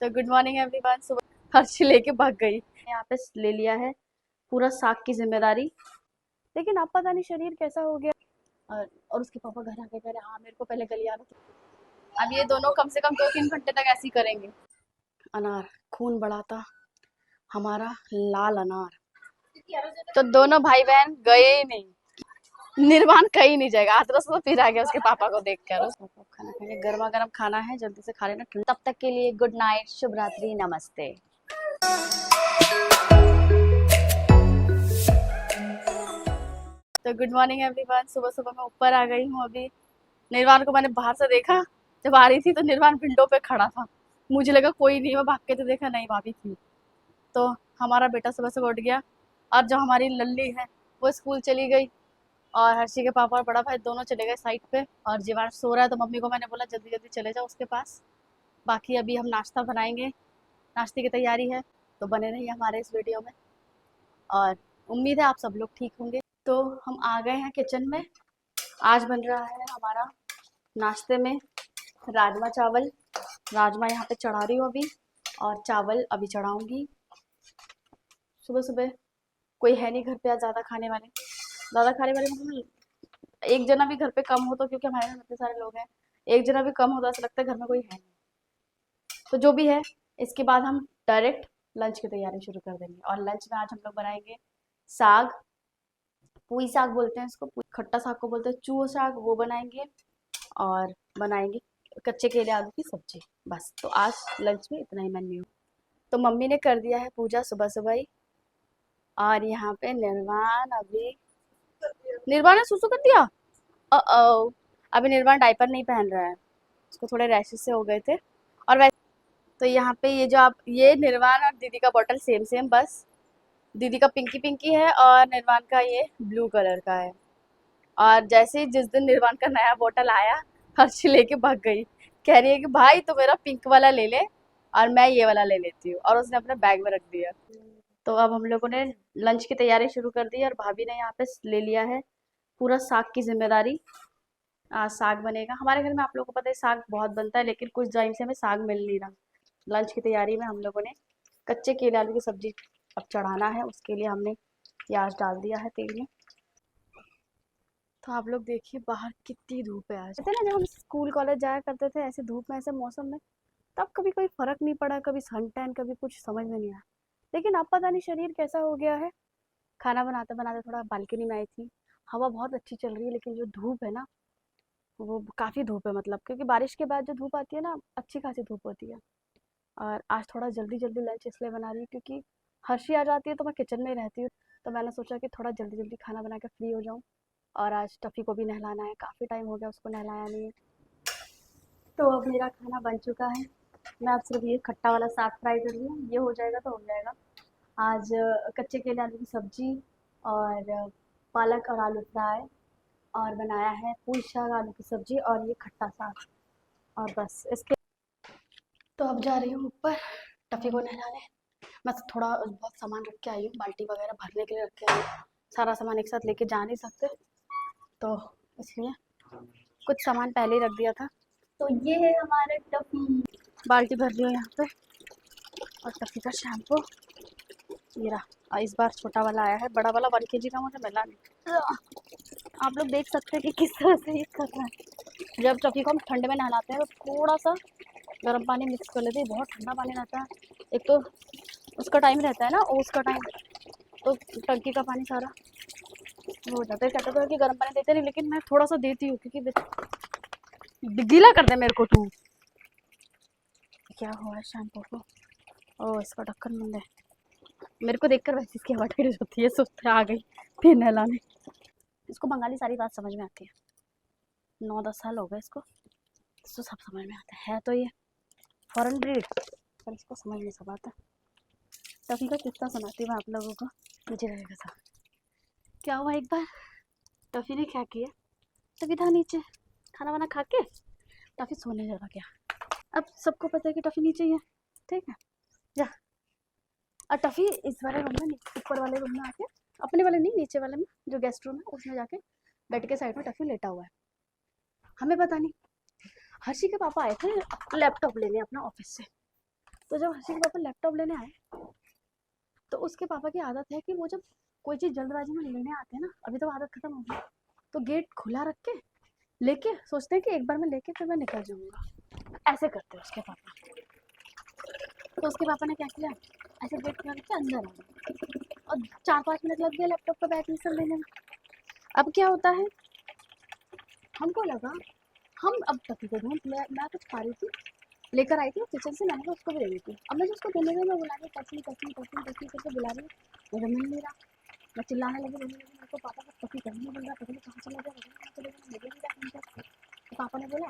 तो good morning everyone. सुबह हर्षी लेके भाग गई। यहाँ पे ले लिया है पूरा साग की जिम्मेदारी, लेकिन अब पता नहीं शरीर कैसा हो गया। और उसके पापा घर आके कह रहे हाँ मेरे को पहले गलियाना था। अब ये दोनों कम से कम 2-3 घंटे तक ऐसे ही करेंगे। अनार खून बढ़ाता हमारा लाल अनार। तो दोनों भाई बहन गए ही नहीं। निर्वाण कहीं नहीं जाएगा। हाथरस तो फिर आ गया उसके पापा को देखकर। खाना खाएंगे, गर्मा गर्म खाना है, जल्दी से खा लेना। तब तक के लिए गुड नाइट, शुभ रात्रि, नमस्ते। तो गुड मॉर्निंग एवरीवन। सुबह सुबह मैं ऊपर आ गई हूँ अभी। निर्वाण को मैंने बाहर से देखा, जब आ रही थी तो निर्वाण विंडो पे खड़ा था। मुझे लगा कोई नहीं, मैं भाग के तो देखा, नहीं भाभी थी। तो हमारा बेटा सुबह से उठ गया और जो हमारी लल्ली है वो स्कूल चली गई। और हर्षी के पापा और बड़ा भाई दोनों चले गए साइड पे। और जीवान सो रहा है तो मम्मी को मैंने बोला जल्दी जल्दी चले जाओ उसके पास। बाकी अभी हम नाश्ता बनाएंगे, नाश्ते की तैयारी है। तो बने रहिए हमारे इस वीडियो में और उम्मीद है आप सब लोग ठीक होंगे। तो हम आ गए हैं किचन में। आज बन रहा है हमारा नाश्ते में राजमा चावल। राजमा यहाँ पे चढ़ा रही हूँ अभी और चावल अभी चढ़ाऊंगी। सुबह सुबह कोई है नहीं घर पे आज ज़्यादा खाने वाले मतलब एक जना भी घर पे कम हो तो, क्योंकि हमारे घर में इतने सारे लोग हैं, एक जना भी कम हो तो ऐसा लगता है घर में कोई है नहीं। तो जो भी है, इसके बाद हम डायरेक्ट लंच की तैयारी शुरू कर देंगे। और लंच में आज हम लोग बनाएंगे साग, पुई साग बोलते हैं इसको, खट्टा साग को बोलते हैं चूहो साग, वो बनाएंगे। और बनाएंगे कच्चे केले आलू की सब्जी। बस तो आज लंच में इतना ही मेन्यू। तो मम्मी ने कर दिया है पूजा सुबह सुबह ही। और यहाँ पे निर्वाण ने सुसु कर दिया। ओ अभी निर्वाण डायपर नहीं पहन रहा है, उसको थोड़े रैशेस से हो गए थे। और वैसे तो यहाँ पे ये जो आप, ये निर्वाण और दीदी का बॉटल सेम सेम, बस दीदी का पिंकी पिंकी है और निर्वाण का ये ब्लू कलर का है। और जैसे ही जिस दिन निर्वाण का नया बॉटल आया, हर्षी लेके भाग गई। कह रही है कि भाई तो मेरा पिंक वाला ले ले और मैं ये वाला ले लेती हूँ, और उसने अपने बैग में रख दिया। तो अब हम लोगों ने लंच की तैयारी शुरू कर दी और भाभी ने यहाँ पे ले लिया है पूरा साग की जिम्मेदारी। आज साग बनेगा हमारे घर में। आप लोगों को पता है साग बहुत बनता है, लेकिन कुछ टाइम से हमें साग मिल नहीं रहा। लंच की तैयारी में हम लोगों ने कच्चे केले आलू की सब्जी अब चढ़ाना है, उसके लिए हमने प्याज डाल दिया है तेल में। तो आप लोग देखिए बाहर कितनी धूप है। आज कहते ना जब हम स्कूल कॉलेज जाया करते थे ऐसे धूप में ऐसे मौसम में, तब कभी कोई फर्क नहीं पड़ा, कभी सन टैन, कभी कुछ समझ में नहीं आया। लेकिन अब पता नहीं शरीर कैसा हो गया है। खाना बनाते बनाते थोड़ा बालकनी में आई थी, हवा बहुत अच्छी चल रही है, लेकिन जो धूप है ना, वो काफ़ी धूप है। मतलब क्योंकि बारिश के बाद जो धूप आती है ना, अच्छी खासी धूप होती है। और आज थोड़ा जल्दी जल्दी लंच इसलिए बना रही हूँ क्योंकि हर्षी आ जाती है तो मैं किचन में ही रहती हूँ। तो मैंने सोचा कि थोड़ा जल्दी जल्दी खाना बना के फ्री हो जाऊँ। और आज टफ़ी को भी नहलाना है, काफ़ी टाइम हो गया उसको नहलाया नहीं है। तो अब मेरा खाना बन चुका है। मैं अब सिर्फ ये खट्टा वाला साग फ्राई कर रही हूँ, ये हो जाएगा तो हो जाएगा। आज कच्चे केले आलू की सब्जी और पालक और आलू फ्राई, और बनाया है पुई शाक आलू की सब्जी और ये खट्टा साग। और बस इसके तो अब जा रही हूँ ऊपर टफ़ी को नहलाने। मैं तो थोड़ा बहुत सामान रख के आई हूँ, बाल्टी वगैरह भरने के लिए रख के आई हूँ। सारा सामान एक साथ लेके जा नहीं सकते, तो इसलिए कुछ सामान पहले ही रख दिया था। तो ये है हमारे टफ़ी, बाल्टी भर रही हूँ यहाँ पे। और टफ़ी का शैम्पू ये रहा। और इस बार छोटा वाला आया है, बड़ा वाला 1 kg का मुझे मिला नहीं। आप लोग देख सकते हैं कि किस तरह से ये कर रहा है। जब टफ़ी को हम ठंड में नहलाते हैं तो थोड़ा सा गर्म पानी मिक्स कर लेते हैं, बहुत ठंडा पानी रहता है। एक तो उसका टाइम रहता है ना, ओस का टाइम, तो टंकी का पानी सारा वो हो जाता है। कहते तो है कि गर्म पानी देते नहीं, लेकिन मैं थोड़ा सा देती हूँ क्योंकि गीला कर दे मेरे को तू। क्या हुआ है शैम्पू को? ओह इसका ढक्कन बंद है। मेरे को देखकर वैसे इसकी हवा टेढ़ी होती है, सुस्त आ गई फिर नहलाने। इसको बंगाली सारी बात समझ में आती है। 9-10 साल हो गए इसको, तो सब समझ में आता है। तो ये फॉरेन ब्रीड, पर इसको समझ नहीं सब आता। तभी का किस्सा सुनाती हूँ आप लोगों को, मुझे रहेगा सब। क्या हुआ, एक बार टफ़ी ने क्या किया, टफ़ी था नीचे खाना वाना खा के, टफ़ी सोने चला गया। अब सबको पता है कि टफ़ी नीचे ही है, ठीक है, जा। और टफ़ी इस वाले रूम में, ऊपर वाले रूम में आके, अपने वाले नहीं, नीचे वाले में जो गेस्ट रूम है उसमें जाके बेड के साइड में टफ़ी लेटा हुआ है। हमें पता नहीं। हर्षी के पापा आए थे लैपटॉप लेने अपना ऑफिस से, तो जब हर्षी के पापा लैपटॉप लेने आए, तो उसके पापा की आदत है कि वो जब कोई चीज़ जल्दबाजी में लेने आते हैं ना, अभी तो आदत खत्म हो गई, तो गेट खुला रख के लेके सोचते हैं कि एक बार मैं लेके फिर मैं निकल जाऊंगा। ऐसे करते हैं उसके पापा। तो उसके पापा ने क्या किया, ऐसे गेट खुला रख के अंदर आ गए और 4-5 मिनट लग गया लैपटॉप का बैटरी सब लेने में। अब क्या होता है, हमको लगा हम अब टफी को ढूंढ, मैं कुछ खा रही थी, लेकर आई थी किचन से, मैंने कहा उसको भी दे दी थी। अब मैं उसको देने में बुला रही टफी टफी टफी टफी करके बुला रही, मुझे मिल नहीं रहा। मैं चिल्लाने लगी, रोने लगी, मेरे को पापा को टफी कहीं नहीं मिल रहा, पता नहीं कहाँ चला गया, पता नहीं कहाँ चला गया, मुझे नहीं रहा। तो पापा ने बोला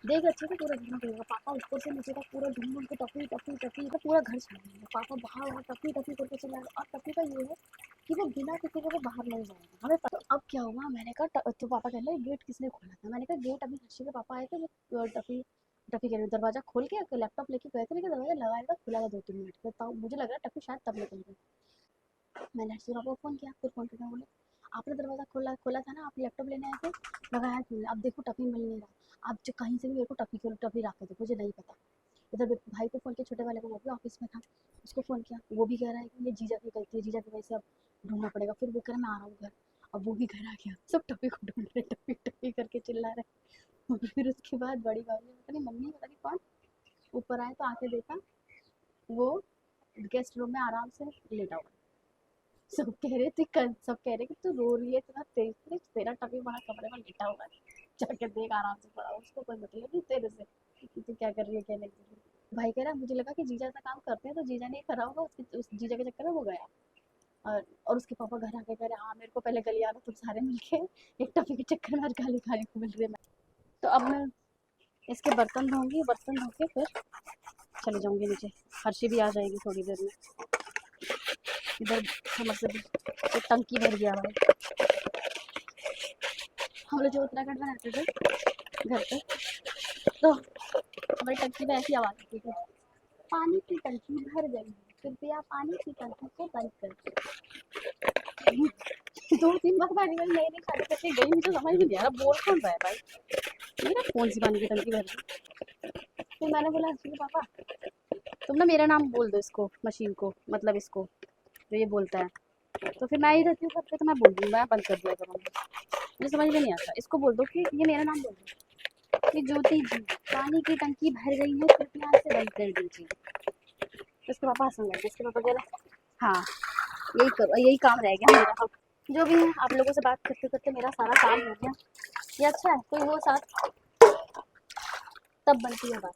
देख अच्छे से पूरा ढूंढना पड़ेगा। पापा ऊपर से नीचे तक पूरा ढूंढ के टफी टफी टफी तो पूरा घर छान लिया। पापा बाहर वहाँ टफी टफी करके चला गया। और टफी का ये है कि वो बिना किसी को बाहर नहीं जाएगा, हमें पता। अब क्या हुआ, मैंने कहा तो पापा कह रहे गेट किसने खोला था, मैंने कहा गेट अभी हर्षी के पापा आए थे, वो टफी टफी कह रहे दरवाजा खोल के लैपटॉप लेके गए थे, लेकिन दरवाजा लगाया था खुला था 2-3 मिनट के, तब मुझे लग रहा है टफी शायद तब निकल गई। मैंने हर्षी पापा को फ़ोन किया, फिर फ़ोन करके बोले आपने दरवाज़ा खोला खोला था ना, आप लैपटॉप लेने आए थे, लगाया क्यों नहीं, अब देखो टफी मिल नहीं रहा, आप जो कहीं से भी मेरे को टफी रख के दो, मुझे नहीं पता। इधर भाई को फ़ोन किया, छोटे वाले को, वो भी ऑफिस में था, उसको फ़ोन किया, वो भी कह रहा है कि ये जीजा की गलती है, जीजा की वजह से अब ढूंढना पड़ेगा। फिर वो कह रहा मैं आ रहा हूँ घर, अब वो भी घर आ गया, सब टफी को ढूंढ रहे, टफी टफी करके चिल्ला रहे। और फिर उसके बाद बड़ी भाभी पता नहीं मम्मी पता नहीं कौन ऊपर आए, तो आके देखा वो गेस्ट रूम में आराम से लेटा हुआ। सब कह रहे कि तू रो रही है, तेरा टफी बड़ा कमरे में लेटा हुआ है, जाके देख आराम से पड़ा, उसको कोई मतलब नहीं तेरे से कि तू क्या कर रही है क्या नहीं कर रही है। भाई कह रहा मुझे लगा कि जीजा ऐसा काम करते हैं तो जीजा ने करा होगा, उस जीजा के चक्कर में वो गया। और उसके पापा घर आके कह रहे हाँ मेरे को पहले गली आना, तुम सारे मिलके एक टफी के चक्कर में आज गाली खाने को मिल रही है। तो अब मैं इसके बर्तन धोंगी, बर्तन धो के फिर चले जाऊंगी नीचे, हर्षी भी आ जाएगी थोड़ी देर में। इधर समझ से टंकी भर गया भाई। हम लोग जो उत्तराखंड में रहते थे घर पे, तो हमारी टंकी में ऐसी आवाज़ आती थी, पानी की टंकी भर गई है, कृपया पानी की टंकी को बंद कर। 2-3 बार पानी वाली नई नई शादी करके गई, मुझे समझ में नहीं आ रहा बोल कौन रहा है भाई, मेरा कौन सी पानी की टंकी भर गई। फिर मैंने बोला हर्षी के पापा तुम ना मेरा नाम बोल दो इसको, मशीन को, मतलब इसको जो ये बोलता है, तो फिर मैं ही रहती हूँ घर पे, तो मैं बोल दूँगा बंद कर दिया करूँगी, मुझे समझ में नहीं आता। इसको बोल दो कि ये मेरा नाम बोल दो कि ज्योति जी पानी की टंकी भर गई है, कृपया से बंद कर दीजिए। तो इसके पापा हंसने लगे, इसके पापा कह रहे हाँ यही करो, यही काम रह गया मेरा। अब जो भी है आप लोगों से बात करते करते मेरा सारा काम हो गया, ये अच्छा है कोई वो साथ तब बनती है बात।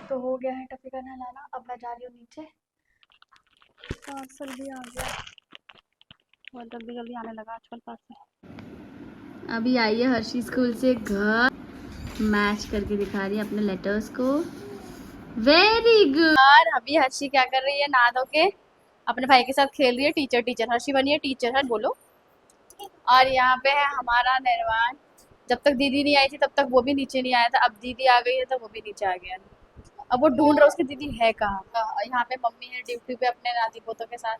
तो हो गया है टफी का नहलाना, अब मैं जा रही हूँ नीचे, पार्सल भी आ गया, बहुत जल्दी जल्दी आने लगा आजकल पार्सल। अभी आई है हर्षी स्कूल से घर, मैच करके दिखा रही है अपने लेटर्स को, वेरी गुड। और अभी हर्षी क्या कर रही है, नहा धो के अपने भाई के साथ खेल रही है, टीचर टीचर हर्षी बनी है टीचर है बोलो। और यहाँ पे है हमारा निर्वाण, जब तक दीदी नहीं आई थी तब तक वो भी नीचे नहीं आया था, अब दीदी आ गई है तो वो भी नीचे आ गया। अब वो ढूंढ रहा उसकी दीदी है कहाँ। यहाँ पे मम्मी है ड्यूटी पे अपने नाती पोतों के साथ,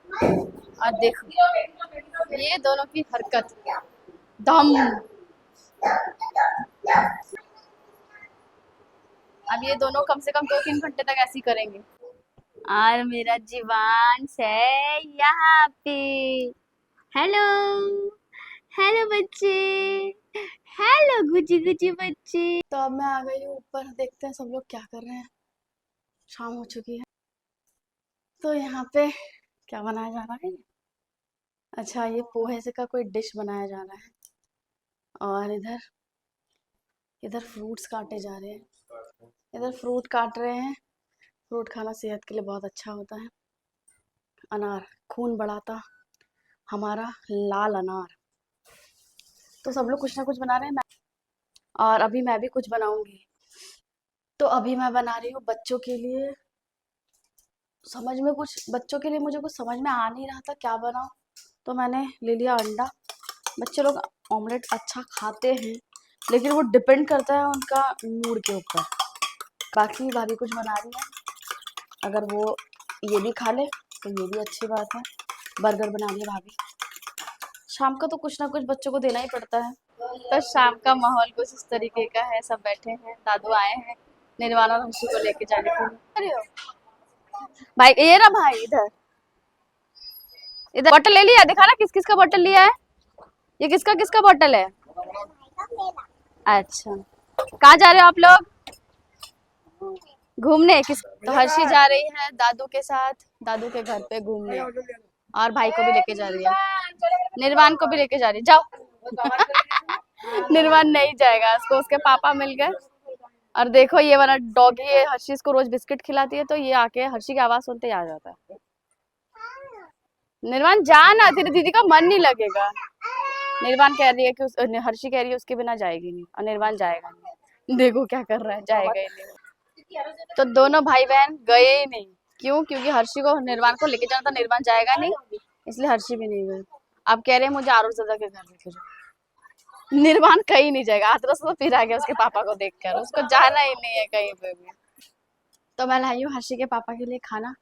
और देखो ये दोनों की हरकत दम। अब ये दोनों कम से कम 2-3 घंटे तक ऐसे ही करेंगे। और मेरा जीवान है यहाँ पे, हेलो हेलो बच्चे, हेलो गुची गुची बच्चे। तो अब मैं आ गई हूँ ऊपर, देखते हैं सब लोग क्या कर रहे हैं, शाम हो चुकी है। तो यहाँ पे क्या बनाया जा रहा है, अच्छा ये पोहे से का कोई डिश बनाया जा रहा है, और इधर इधर फ्रूट्स काटे जा रहे हैं, इधर फ्रूट काट रहे हैं। फ्रूट खाना सेहत के लिए बहुत अच्छा होता है। अनार खून बढ़ाता हमारा लाल अनार। तो सब लोग कुछ ना कुछ बना रहे हैं, और अभी मैं भी कुछ बनाऊंगी। तो अभी मैं बना रही हूँ बच्चों के लिए, समझ में कुछ बच्चों के लिए मुझे कुछ समझ में आ नहीं रहा था क्या बनाऊँ, तो मैंने ले लिया अंडा। बच्चे लोग ऑमलेट अच्छा खाते हैं, लेकिन वो डिपेंड करता है उनका मूड के ऊपर। बाकी भाभी कुछ बना रही है, अगर वो ये भी खा ले तो ये भी अच्छी बात है। बर्गर बना लिया भाभी। शाम का तो कुछ ना कुछ बच्चों को देना ही पड़ता है। तो शाम का माहौल कुछ इस तरीके का है, सब बैठे हैं, दादू आए हैं, निर्वाणा और हर्षी को लेके जाने के लिए। अरे हो। भाई ये रहा भाई, इधर इधर बॉटल ले लिया, दिखा ना किस किस का बॉटल लिया है। ये किसका किसका बॉटल है? अच्छा, कहाँ जा रहे हो आप लोग? घूमने किस? तो हर्षी जा रही है दादू के साथ, दादू के घर पे घूमने, और भाई को भी लेके जा रही है, निर्वाण को भी लेके जा रही है। जाओ। निर्वाण नहीं जाएगा, उसको उसके पापा मिल गए। और देखो ये वाला डॉगी, ये हर्षी इसको रोज बिस्किट खिलाती है, तो ये आके हर्षी की आवाज सुनते ही आ जाता है। निर्वाण जा ना, तेरी दीदी का मन नहीं लगेगा। निर्वाण कह रही है कि हर्षी कह रही है उसके बिना जाएगी नहीं, और निर्वाण जाएगा नहीं। देखो क्या कर रहा है, जाएगा ही नहीं। तो दोनों भाई बहन गए ही नहीं। क्यों? क्योंकि हर्षी को निर्वाण को लेके जाना था, निर्वाण जाएगा नहीं, इसलिए हर्षी भी नहीं गई। अब कह रहे हैं मुझे आरुष दादा के घर लेके जाओ। निर्वाण कहीं नहीं जाएगा, आतरस तो फिर आ गया उसके पापा को देखकर, उसको जाना ही नहीं है कहीं पे भी। तो मैं लाई हूँ हर्षी के पापा के लिए खाना।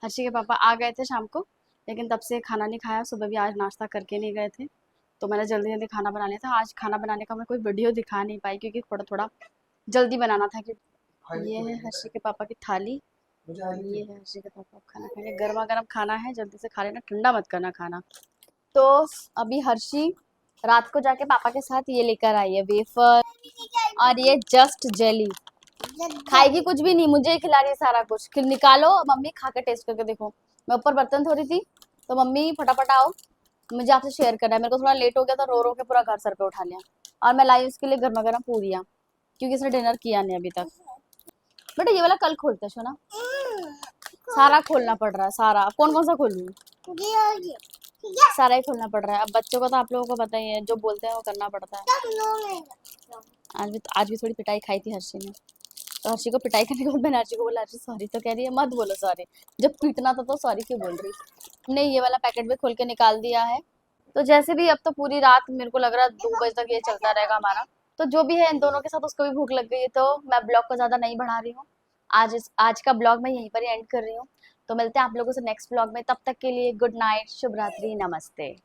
हर्षी के पापा आ गए थे शाम को, लेकिन तब से खाना नहीं खाया, सुबह भी आज नाश्ता करके नहीं गए थे। तो मैंने जल्दी जल्दी खाना बना लिया था। आज खाना बनाने का मैं कोई वीडियो दिखा नहीं पाई, क्योंकि थोड़ा थोड़ा जल्दी बनाना था। क्योंकि ये है हर्षी के पापा की थाली, ये है हर्षी के पापा खाना खाएंगे। गर्मा गर्म खाना है, जल्दी से खा लेना, ठंडा मत करना खाना। तो अभी हर्षी रात को जाके पापा के साथ ये लेकर आई है वेफर, और ये जस्ट जेली। खाएगी कुछ भी नहीं, मुझे ही खिला रही है सारा कुछ। फिर निकालो मम्मी, खा के टेस्ट करके देखो। मैं ऊपर बर्तन धो रही थी, तो मम्मी फटाफट आओ, मुझे आपसे शेयर करना है। मेरे को थोड़ा लेट हो गया था, रो रो के पूरा घर सर पे उठा लिया। और मैं लाई उसके लिए गर्मा गर्म पूरियाँ, क्योंकि इसने डिनर किया नहीं अभी तक। बेटा ये वाला कल खोलते हैं सोना, सारा खोलना पड़ रहा है सारा। अब कौन कौन सा खोलूं? सारा ही खोलना पड़ रहा है। अब बच्चों को तो आप लोगों को पता ही है, जो बोलते हैं वो करना पड़ता है। आज भी थोड़ी पिटाई खाई थी हर्षी ने। तो हर्षी को पिटाई करने के बाद मैंने हर्षी को बोला हर्षी सॉरी, तो कह रही है मत बोलो सॉरी, जब पीटना था तो सॉरी क्यों बोल रही। हमने ये वाला पैकेट भी खोल के निकाल दिया है। तो जैसे भी अब तो पूरी रात मेरे को लग रहा है 2 बजे तक ये चलता रहेगा हमारा। तो जो भी है, इन दोनों के साथ उसको भी भूख लग गई है, तो मैं ब्लॉग को ज्यादा नहीं बढ़ा रही हूँ। आज का ब्लॉग मैं यहीं पर ही एंड कर रही हूँ। तो मिलते हैं आप लोगों से नेक्स्ट ब्लॉग में, तब तक के लिए गुड नाइट, शुभ रात्रि, नमस्ते।